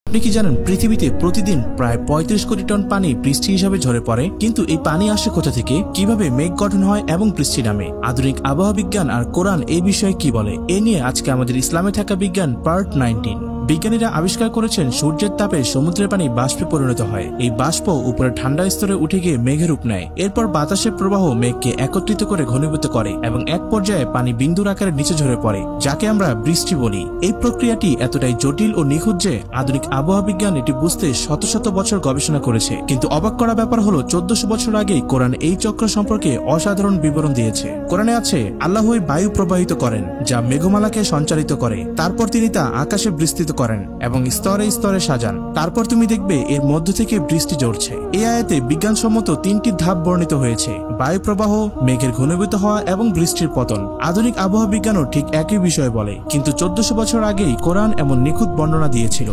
আপনি কি জানেন পৃথিবীতে প্রতিদিন প্রায় ৩৫ কোটি টন পানি বৃষ্টি হিসাবে ঝরে পড়ে? কিন্তু এই পানি আসে কোথা থেকে, কিভাবে মেঘ গঠন হয় এবং বৃষ্টি নামে? আধুনিক আবহাওয়া বিজ্ঞান আর কোরআন এই বিষয়ে কি বলে, এ নিয়ে আজকে আমাদের ইসলামে থাকা বিজ্ঞান পার্ট 19। বিজ্ঞানীরা আবিষ্কার করেছেন সূর্যের তাপে সমুদ্রের পানি বাষ্পে পরিণত হয়। এই বাষ্প উপরে ঠান্ডা স্তরে উঠে গিয়ে মেঘের রূপ নেয়। এরপর বাতাসের প্রবাহ মেঘকে একত্রিত করে ঘনীভূত করে এবং এক পর্যায়ে পানি বিন্দুর আকারে নিচে ঝরে পড়ে, যাকে আমরা বৃষ্টি বলি। এই প্রক্রিয়াটি এতটাই জটিল ও নিখুঁত যে আধুনিক আবহাওয়া বিজ্ঞান এটি বুঝতে শত শত বছর গবেষণা করেছে। কিন্তু অবাক করা ব্যাপার হলো ১৪০০ বছর আগেই কোরআন এই চক্র সম্পর্কে অসাধারণ বিবরণ দিয়েছে। কোরআনে আছে, আল্লাহই বায়ু প্রবাহিত করেন যা মেঘমালাকে সঞ্চালিত করে, তারপর তিনি তা আকাশে বিস্তৃত করেন এবং স্তরে স্তরে সাজান, তারপর তুমি দেখবে এর মধ্য থেকে বৃষ্টি ঝরছে। এই আয়াতে বিজ্ঞানসম্মত ৩টি ধাপ বর্ণিত হয়েছে: বায়ু প্রবাহ, মেঘের ঘনীভূত হওয়া এবং বৃষ্টির পতন। আধুনিক আবহাওয়া বিজ্ঞানও ঠিক একই বিষয় বলে, কিন্তু ১৪০০ বছর আগেই কোরআন এমন নিখুঁত বর্ণনা দিয়েছিল।